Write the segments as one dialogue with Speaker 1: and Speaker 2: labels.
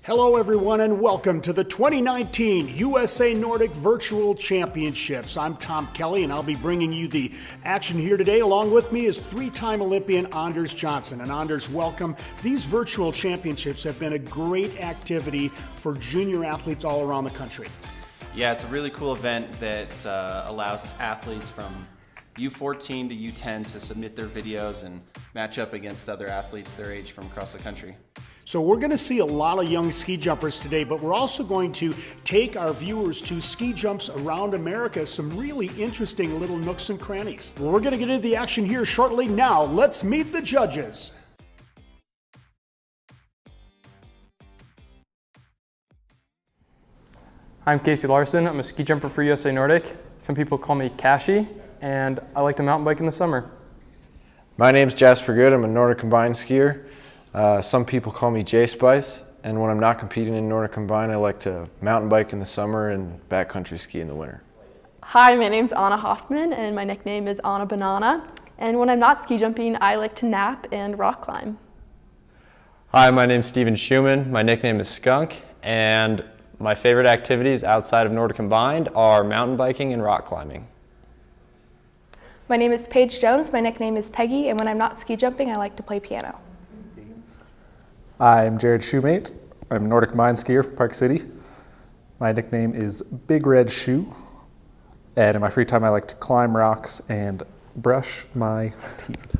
Speaker 1: Hello everyone and welcome to the 2019 USA Nordic Virtual Championships. I'm Tom Kelly and I'll be bringing you the action here today. Along with me is three-time Olympian Anders Johnson. And Anders, welcome. These virtual championships have been a great activity for junior athletes all around the country.
Speaker 2: Yeah, it's a really cool event that allows athletes from U14 to U10 to submit their videos and match up against other athletes their age from across the country.
Speaker 1: So we're going to see a lot of young ski jumpers today, but we're also going to take our viewers to ski jumps around America, some really interesting little nooks and crannies. Well, we're going to get into the action here shortly. Now, let's meet the judges.
Speaker 3: I'm Casey Larson. I'm a ski jumper for USA Nordic. Some people call me Cashy, and I like to mountain bike in the summer.
Speaker 4: My name's Jasper Good. I'm a Nordic combined skier. Some people call me J-Spice, and when I'm not competing in Nordic combined, I like to mountain bike in the summer and backcountry ski in the winter.
Speaker 5: Hi, my name's Anna Hoffman, and my nickname is Anna Banana. And when I'm not ski jumping, I like to nap and rock climb.
Speaker 6: Hi, my name's Steven Schumann. My nickname is Skunk, and my favorite activities outside of Nordic combined are mountain biking and rock climbing.
Speaker 7: My name is Paige Jones. My nickname is Peggy, and when I'm not ski jumping, I like to play piano.
Speaker 8: I'm Jared Shoemate. I'm a Nordic combined skier from Park City. My nickname is Big Red Shoe. And in my free time, I like to climb rocks and brush my teeth.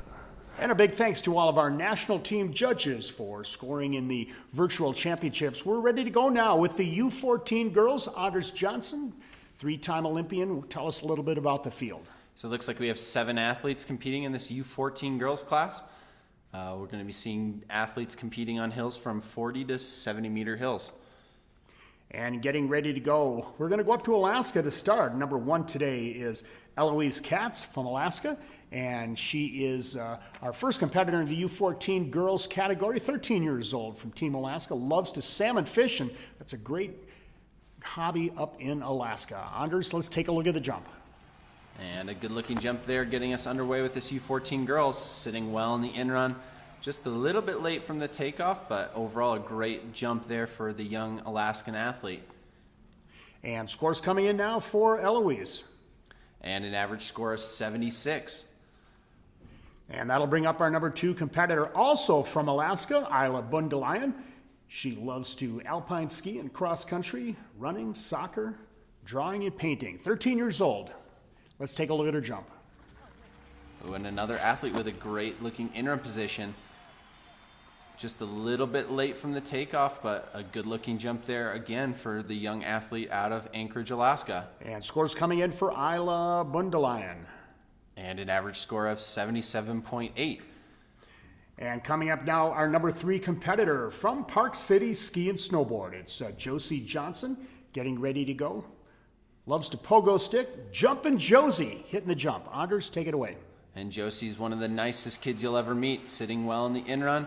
Speaker 1: And a big thanks to all of our national team judges for scoring in the virtual championships. We're ready to go now with the U14 girls. Anders Johnson, three-time Olympian, will tell us a little bit about the field.
Speaker 2: So it looks like we have 7 athletes competing in this U14 girls class. We're going to be seeing athletes competing on hills from 40 to 70 meter hills.
Speaker 1: And getting ready to go, we're going to go up to Alaska to start. Number 1 today is Eloise Katz from Alaska, and she is our first competitor in the U14 girls category, 13 years old from Team Alaska, loves to salmon fish, and that's a great hobby up in Alaska. Anders, let's take a look at the jump.
Speaker 2: And a good looking jump there getting us underway with this U14 girls, sitting well in the in run. Just a little bit late from the takeoff, but overall a great jump there for the young Alaskan athlete.
Speaker 1: And scores coming in now for Eloise.
Speaker 2: And an average score of 76.
Speaker 1: And that'll bring up our number 2 competitor, also from Alaska, Isla Bundelayan. She loves to alpine ski and cross country, running, soccer, drawing, and painting. 13 years old. Let's take a look at her jump.
Speaker 2: Oh, and another athlete with a great looking interim position. Just a little bit late from the takeoff, but a good looking jump there again for the young athlete out of Anchorage, Alaska.
Speaker 1: And scores coming in for Isla Bundelayan.
Speaker 2: And an average score of 77.8.
Speaker 1: And coming up now, our number 3 competitor from Park City Ski and Snowboard. It's Josie Johnson getting ready to go. Loves to pogo stick. Jumpin' Josie hitting the jump. Anders, take it away.
Speaker 2: And Josie's one of the nicest kids you'll ever meet, sitting well in the in run.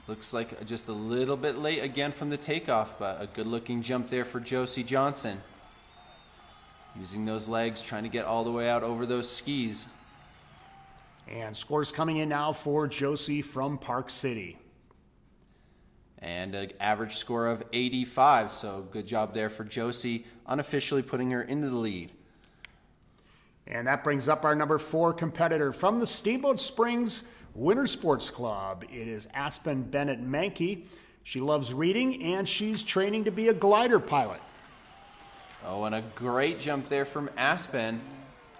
Speaker 2: Looks like just a little bit late again from the takeoff, but a good looking jump there for Josie Johnson. Using those legs, trying to get all the way out over those skis.
Speaker 1: And scores coming in now for Josie from Park City.
Speaker 2: And an average score of 85, so good job there for Josie, unofficially putting her into the lead.
Speaker 1: And that brings up our number 4 competitor from the Steamboat Springs Winter Sports Club. It is Aspen Bennett Mankey. She loves reading and she's training to be a glider pilot.
Speaker 2: Oh, and a great jump there from Aspen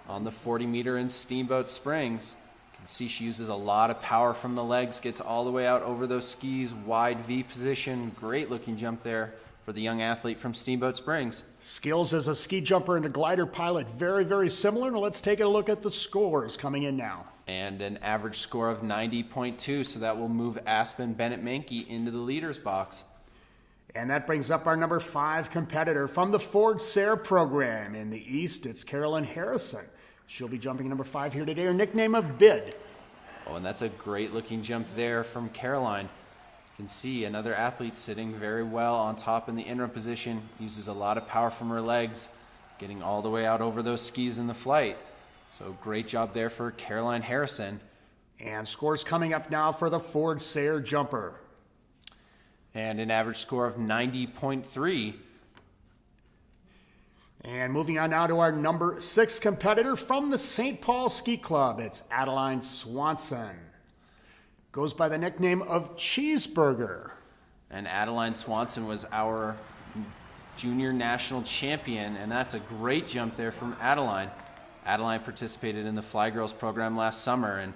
Speaker 2: on the 40 meter in Steamboat Springs. You can see she uses a lot of power from the legs, gets all the way out over those skis, wide V position. Great looking jump there for the young athlete from Steamboat Springs.
Speaker 1: Skills as a ski jumper and a glider pilot, very, very similar. Now let's take a look at the scores coming in now.
Speaker 2: And an average score of 90.2, so that will move Aspen Bennett Mankey into the leader's box.
Speaker 1: And that brings up our number 5 competitor from the Ford Sayre program. In the East, it's Carolyn Harrison. She'll be jumping number 5 here today, her nickname of Bid.
Speaker 2: Oh, and that's a great looking jump there from Caroline. You can see another athlete sitting very well on top in the interim position, uses a lot of power from her legs, getting all the way out over those skis in the flight. So great job there for Caroline Harrison.
Speaker 1: And scores coming up now for the Ford Sayre jumper.
Speaker 2: and an average score of 90.3.
Speaker 1: And moving on now to our number 6 competitor from the St. Paul Ski Club. It's Adeline Swanson. Goes by the nickname of Cheeseburger.
Speaker 2: And Adeline Swanson was our junior national champion, and that's a great jump there from Adeline. Adeline participated in the Fly Girls program last summer and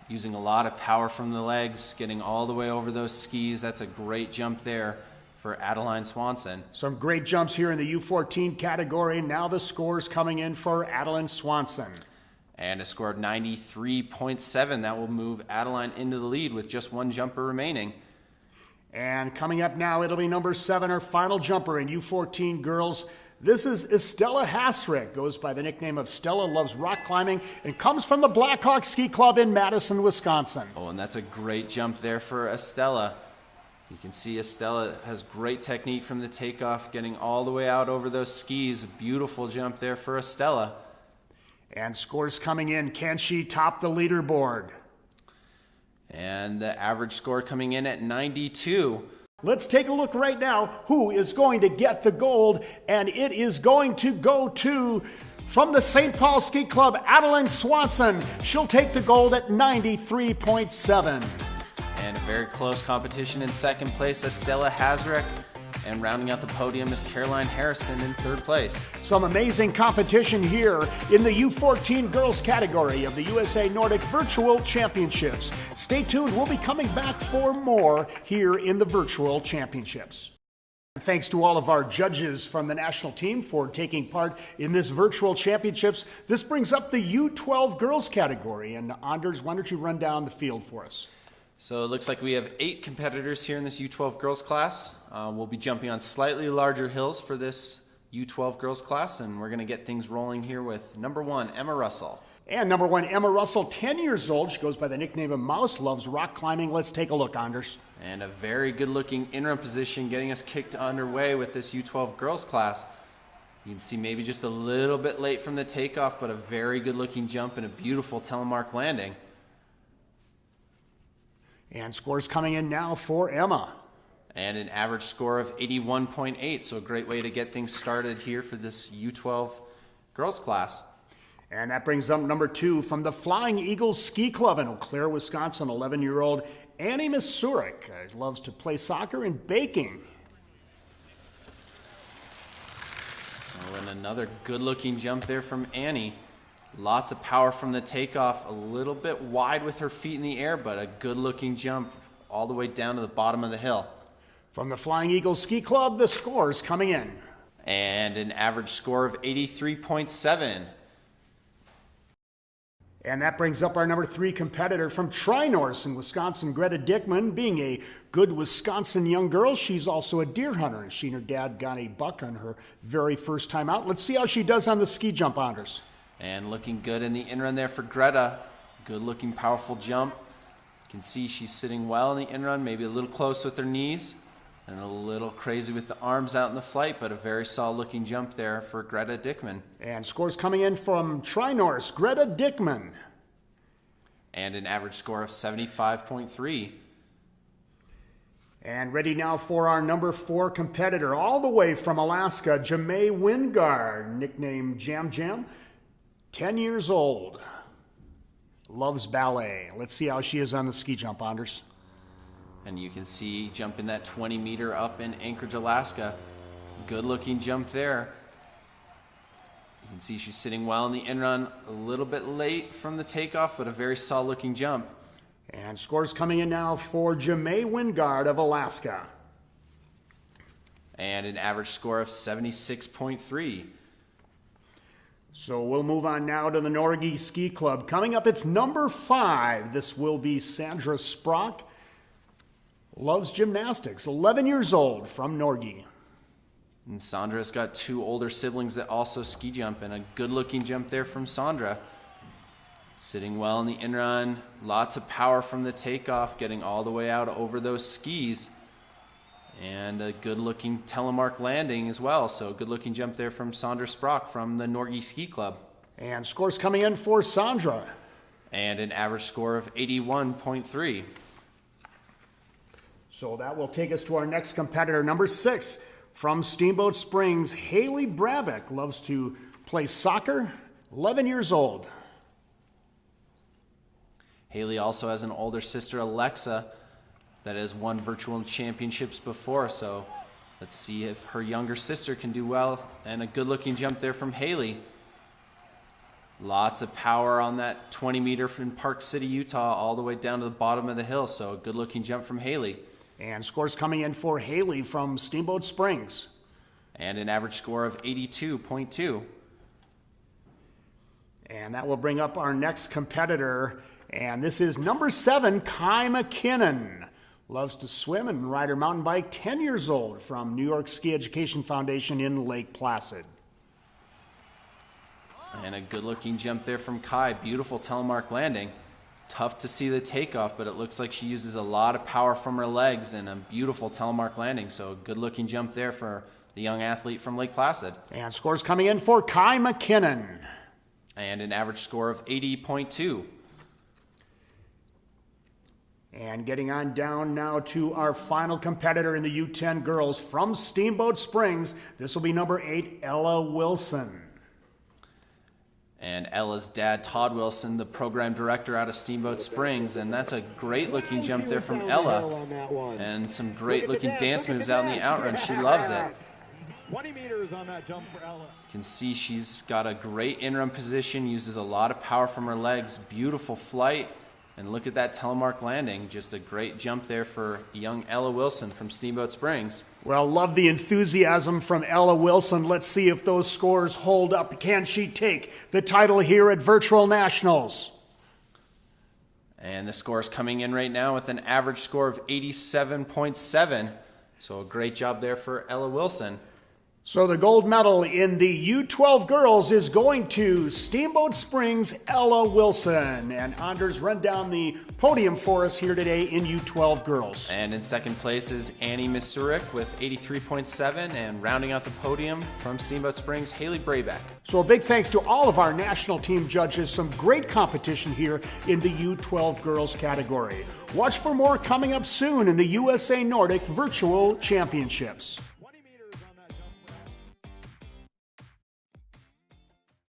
Speaker 2: using a lot of power from the legs, getting all the way over those skis. That's a great jump there for Adeline Swanson.
Speaker 1: Some great jumps here in the U14 category. Now the scores coming in for Adeline Swanson.
Speaker 2: And a score of 93.7. That will move Adeline into the lead with just one jumper remaining.
Speaker 1: And coming up now, it'll be number 7, our final jumper in U14 girls. This is Estella Hasrick, goes by the nickname of Stella, loves rock climbing, and comes from the Blackhawk Ski Club in Madison, Wisconsin.
Speaker 2: Oh, and that's a great jump there for Estella. You can see Estella has great technique from the takeoff, getting all the way out over those skis. A beautiful jump there for Estella.
Speaker 1: And scores coming in. Can she top the leaderboard?
Speaker 2: And the average score coming in at 92.
Speaker 1: Let's take a look right now who is going to get the gold, and it is going to go to, from the St. Paul Ski Club, Adeline Swanson. She'll take the gold at 93.7.
Speaker 2: And a very close competition in second place, Estella Hasrick. And rounding out the podium is Caroline Harrison in third place.
Speaker 1: Some amazing competition here in the U14 girls category of the USA Nordic Virtual Championships. Stay tuned, we'll be coming back for more here in the Virtual Championships. Thanks to all of our judges from the national team for taking part in this Virtual Championships. This brings up the U12 girls category. And Anders, why don't you run down the field for us?
Speaker 2: So it looks like we have 8 competitors here in this U12 girls class. We'll be jumping on slightly larger hills for this U12 girls class, and we're going to get things rolling here with number 1, Emma Russell.
Speaker 1: And number 1, Emma Russell, 10 years old. She goes by the nickname of Mouse, loves rock climbing. Let's take a look, Anders.
Speaker 2: And a very good-looking interim position getting us kicked underway with this U12 girls class. You can see maybe just a little bit late from the takeoff, but a very good-looking jump and a beautiful telemark landing.
Speaker 1: And scores coming in now for Emma.
Speaker 2: And an average score of 81.8, so a great way to get things started here for this U12 girls class.
Speaker 1: And that brings up number 2 from the Flying Eagles Ski Club in Eau Claire, Wisconsin, 11-year-old Annie Masurik. Loves to play soccer and baking.
Speaker 2: Oh, and another good-looking jump there from Annie. Lots of power from the takeoff, a little bit wide with her feet in the air, but a good-looking jump all the way down to the bottom of the hill.
Speaker 1: From the Flying Eagles Ski Club, the scores coming in.
Speaker 2: And an average score of 83.7.
Speaker 1: And that brings up our number 3 competitor from Tri-Norse in Wisconsin, Greta Dickman. Being a good Wisconsin young girl, she's also a deer hunter, and she and her dad got a buck on her very first time out. Let's see how she does on the ski jump, Anders.
Speaker 2: And looking good in the in-run there for Greta. Good looking, powerful jump. You can see she's sitting well in the in-run, maybe a little close with her knees, and a little crazy with the arms out in the flight, but a very solid looking jump there for Greta Dickman.
Speaker 1: And scores coming in from Tri-Norse, Greta Dickman.
Speaker 2: And an average score of 75.3.
Speaker 1: And ready now for our number 4 competitor, all the way from Alaska, Jamae Wingard, nicknamed Jam Jam. 10 years old, loves ballet. Let's see how she is on the ski jump, Anders.
Speaker 2: And you can see jumping that 20 meter up in Anchorage, Alaska. Good looking jump there. You can see she's sitting well in the in-run, a little bit late from the takeoff, but a very solid looking jump.
Speaker 1: And scores coming in now for Jamae Wingard of Alaska.
Speaker 2: And an average score of 76.3.
Speaker 1: So we'll move on now to the Nordic Ski Club. Coming up, it's number 5. This will be Sandra Sprock. Loves gymnastics, 11 years old, from Norge.
Speaker 2: And Sandra's got 2 older siblings that also ski jump, and a good-looking jump there from Sandra. Sitting well in the in-run, lots of power from the takeoff, getting all the way out over those skis. And a good-looking telemark landing as well. So a good-looking jump there from Sandra Sprock from the Norge Ski Club.
Speaker 1: And scores coming in for Sandra.
Speaker 2: And an average score of 81.3.
Speaker 1: So that will take us to our next competitor, number 6, from Steamboat Springs, Haley Brabeck. Loves to play soccer, 11 years old.
Speaker 2: Haley also has an older sister, Alexa, that has won virtual championships before, so let's see if her younger sister can do well. And a good-looking jump there from Haley. Lots of power on that 20-meter from Park City, Utah, all the way down to the bottom of the hill, so a good-looking jump from Haley.
Speaker 1: And scores coming in for Haley from Steamboat Springs.
Speaker 2: And an average score of 82.2.
Speaker 1: And that will bring up our next competitor, and this is number 7, Kai McKinnon. Loves to swim and ride her mountain bike, 10 years old, from New York Ski Education Foundation in Lake Placid.
Speaker 2: And a good-looking jump there from Kai. Beautiful telemark landing. Tough to see the takeoff, but it looks like she uses a lot of power from her legs and a beautiful telemark landing. So a good-looking jump there for the young athlete from Lake Placid.
Speaker 1: And scores coming in for Kai McKinnon.
Speaker 2: And an average score of 80.2.
Speaker 1: And getting on down now to our final competitor in the U10 girls from Steamboat Springs. This will be number 8, Ella Wilson.
Speaker 2: And Ella's dad, Todd Wilson, the program director out of Steamboat Springs. And that's a great-looking jump there from Ella. And some great-looking dance moves out in the outrun. She loves it.
Speaker 9: 20 meters on that jump for Ella.
Speaker 2: You can see she's got a great in-run position, uses a lot of power from her legs, beautiful flight. And look at that telemark landing. Just a great jump there for young Ella Wilson from Steamboat Springs.
Speaker 1: Well, love the enthusiasm from Ella Wilson. Let's see if those scores hold up. Can she take the title here at Virtual Nationals?
Speaker 2: And the score is coming in right now with an average score of 87.7. So a great job there for Ella Wilson.
Speaker 1: So the gold medal in the U12 girls is going to Steamboat Springs' Ella Wilson. And Anders, run down the podium for us here today in U12 girls.
Speaker 2: And in second place is Annie Misurik with 83.7, and rounding out the podium from Steamboat Springs, Haley Brabeck.
Speaker 1: So a big thanks to all of our national team judges. Some great competition here in the U12 girls category. Watch for more coming up soon in the USA Nordic Virtual Championships.